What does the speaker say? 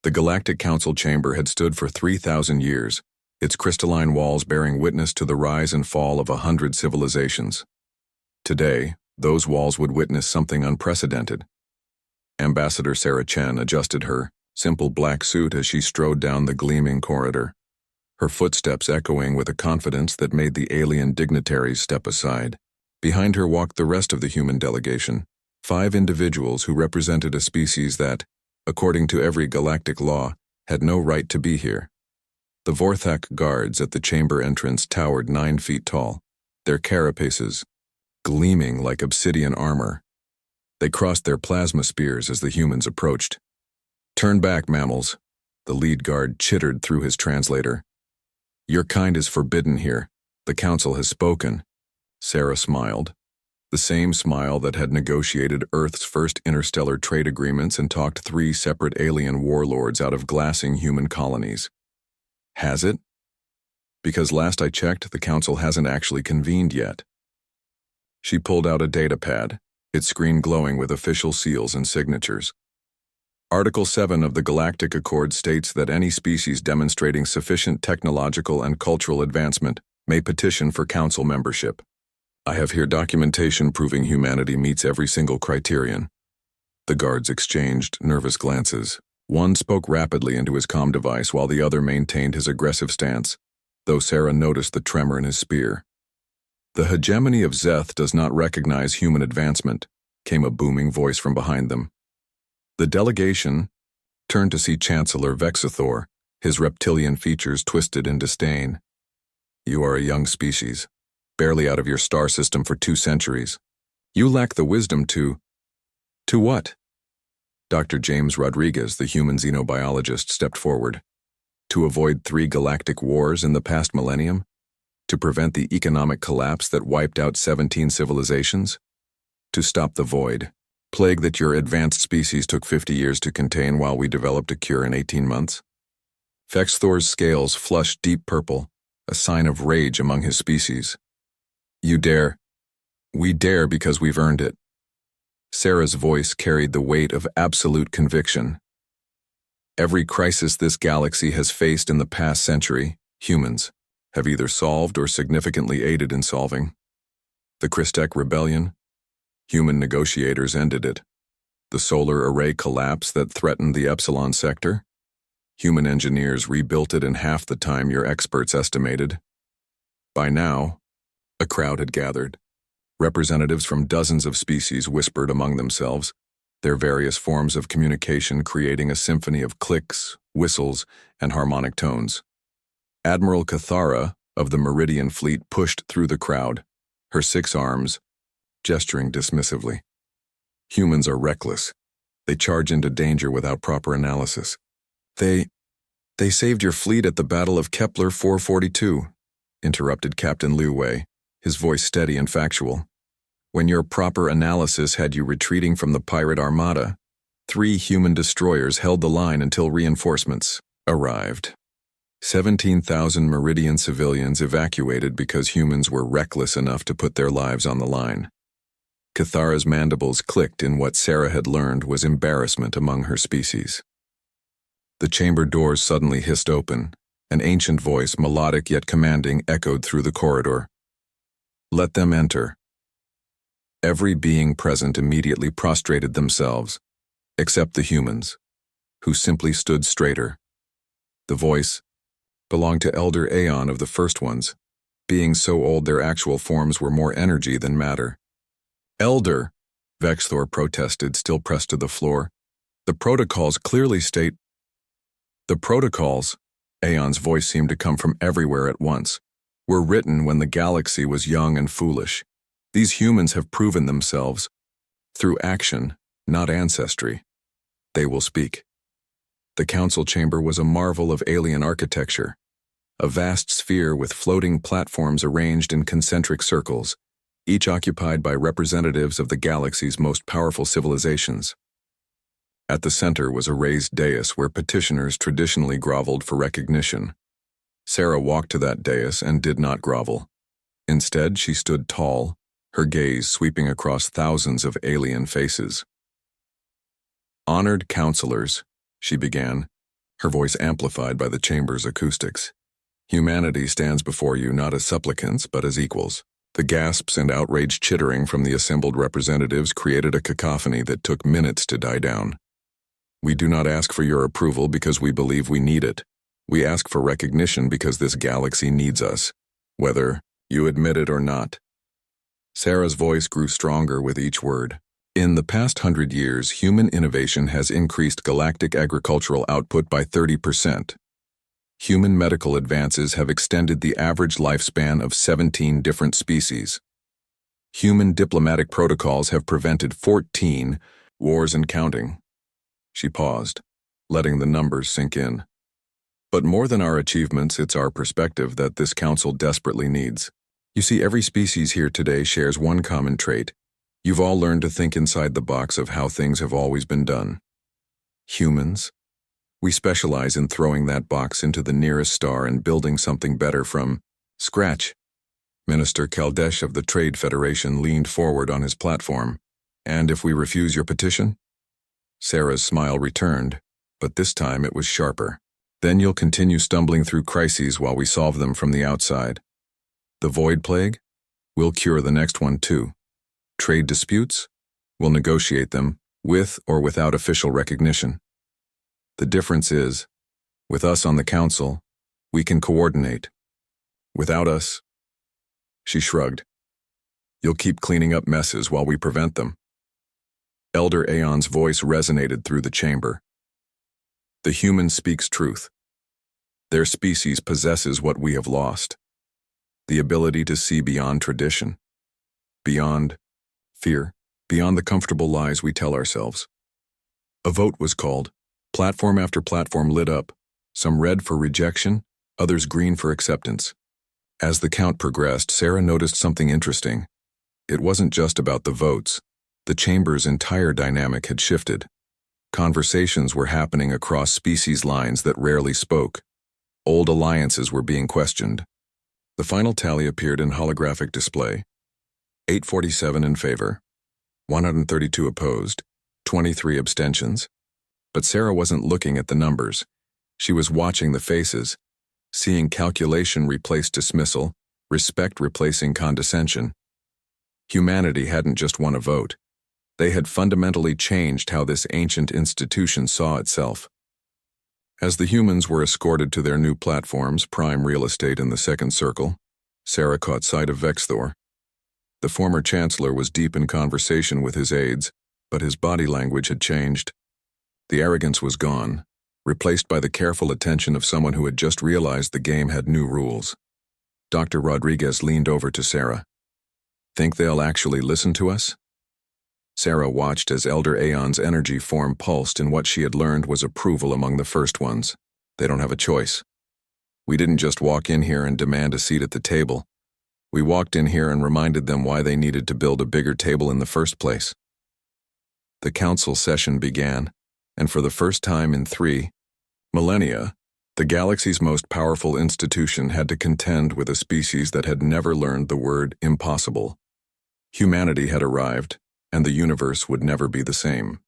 The Galactic Council chamber had stood for 3,000 years, its crystalline walls bearing witness to the rise and fall of 100 civilizations. Today, those walls would witness something unprecedented. Ambassador Sarah Chen adjusted her simple black suit as she strode down the gleaming corridor, her footsteps echoing with a confidence that made the alien dignitaries step aside. Behind her walked the rest of the human delegation, 5 individuals who represented a species that, according to every galactic law, had no right to be here. The Vorthak guards at the chamber entrance towered 9 feet tall, their carapaces gleaming like obsidian armor. They crossed their plasma spears as the humans approached. "Turn back, mammals," the lead guard chittered through his translator. "Your kind is forbidden here. The council has spoken." Sarah smiled, the same smile that had negotiated Earth's first interstellar trade agreements and talked 3 separate alien warlords out of glassing human colonies. "Has it? Because last I checked, the council hasn't actually convened yet." She pulled out a data pad, its screen glowing with official seals and signatures. Article 7 of the Galactic Accord states that any species demonstrating sufficient technological and cultural advancement may petition for council membership. I have here documentation proving humanity meets every single criterion. The guards exchanged nervous glances. One spoke rapidly into his comm device while the other maintained his aggressive stance, though Sarah noticed the tremor in his spear. "The hegemony of Zeth does not recognize human advancement," came a booming voice from behind them. The delegation turned to see Chancellor Vexathor, his reptilian features twisted in disdain. "You are a young species, barely out of your star system for 2 centuries. You lack the wisdom to..." "To what?" Dr. James Rodriguez, the human xenobiologist, stepped forward. "To avoid 3 galactic wars in the past millennium? To prevent the economic collapse that wiped out 17 civilizations? To stop the void, plague that your advanced species took 50 years to contain while we developed a cure in 18 months? Vexthor's scales flushed deep purple, a sign of rage among his species. "You dare. We dare because we've earned it." Sarah's voice carried the weight of absolute conviction. "Every crisis this galaxy has faced in the past century, humans have either solved or significantly aided in solving. The Christek Rebellion, human negotiators ended it. The solar array collapse that threatened the Epsilon sector, human engineers rebuilt it in half the time your experts estimated. By now, a crowd had gathered. Representatives from dozens of species whispered among themselves, their various forms of communication creating a symphony of clicks, whistles, and harmonic tones. Admiral Cathara of the Meridian Fleet pushed through the crowd, her 6 arms gesturing dismissively. "Humans are reckless. They charge into danger without proper analysis. They saved your fleet at the Battle of Kepler 442, interrupted Captain Liu Wei, his voice steady and factual. "When your proper analysis had you retreating from the pirate armada, 3 human destroyers held the line until reinforcements arrived. 17,000 Meridian civilians evacuated because humans were reckless enough to put their lives on the line." Cathara's mandibles clicked in what Sarah had learned was embarrassment among her species. The chamber doors suddenly hissed open. An ancient voice, melodic yet commanding, echoed through the corridor. "Let them enter." Every being present immediately prostrated themselves, except the humans, who simply stood straighter. The voice belonged to Elder Aeon of the first ones, being so old their actual forms were more energy than matter. "Elder," Vexthor protested, still pressed to the floor. "The protocols clearly state..." "The protocols," Aeon's voice seemed to come from everywhere at once, "were written when the galaxy was young and foolish. These humans have proven themselves through action, not ancestry. They will speak." The council chamber was a marvel of alien architecture, a vast sphere with floating platforms arranged in concentric circles, each occupied by representatives of the galaxy's most powerful civilizations. At the center was a raised dais where petitioners traditionally groveled for recognition. Sarah walked to that dais and did not grovel. Instead, she stood tall, her gaze sweeping across thousands of alien faces. "Honored counselors," she began, her voice amplified by the chamber's acoustics. Humanity stands before you not as supplicants, but as equals. The gasps and outraged chittering from the assembled representatives created a cacophony that took minutes to die down. We do not ask for your approval because we believe we need it. We ask for recognition because this galaxy needs us, whether you admit it or not. Sarah's voice grew stronger with each word. In the past 100 years, human innovation has increased galactic agricultural output by 30%. Human medical advances have extended the average lifespan of 17 different species. Human diplomatic protocols have prevented 14 wars and counting. She paused, letting the numbers sink in. But more than our achievements, it's our perspective that this council desperately needs. You see, every species here today shares one common trait. You've all learned to think inside the box of how things have always been done. Humans, we specialize in throwing that box into the nearest star and building something better from scratch. Minister Kaldesh of the Trade Federation leaned forward on his platform. And if we refuse your petition? Sarah's smile returned, but this time it was sharper. Then you'll continue stumbling through crises while we solve them from the outside. The void plague? We'll cure the next one too. Trade disputes? We'll negotiate them, with or without official recognition. The difference is, with us on the council, we can coordinate. Without us, she shrugged. You'll keep cleaning up messes while we prevent them. Elder Aeon's voice resonated through the chamber. The human speaks truth. Their species possesses what we have lost. The ability to see beyond tradition. Beyond fear. Beyond the comfortable lies we tell ourselves. A vote was called. Platform after platform lit up, some red for rejection, others green for acceptance. As the count progressed, Sarah noticed something interesting. It wasn't just about the votes. The chamber's entire dynamic had shifted. Conversations were happening across species lines that rarely spoke. Old alliances were being questioned. The final tally appeared in holographic display. 847 in favor, 132 opposed, 23 abstentions. But Sarah wasn't looking at the numbers. She was watching the faces, seeing calculation replace dismissal, respect replacing condescension. Humanity hadn't just won a vote. They had fundamentally changed how this ancient institution saw itself. As the humans were escorted to their new platforms, prime real estate in the second circle, Sarah caught sight of Vexthor. The former chancellor was deep in conversation with his aides, but his body language had changed. The arrogance was gone, replaced by the careful attention of someone who had just realized the game had new rules. Dr. Rodriguez leaned over to Sarah. Think they'll actually listen to us? Sarah watched as Elder Aeon's energy form pulsed in what she had learned was approval among the first ones. They don't have a choice. We didn't just walk in here and demand a seat at the table. We walked in here and reminded them why they needed to build a bigger table in the first place. The council session began, and for the first time in 3 millennia, the galaxy's most powerful institution had to contend with a species that had never learned the word impossible. Humanity had arrived, and the universe would never be the same.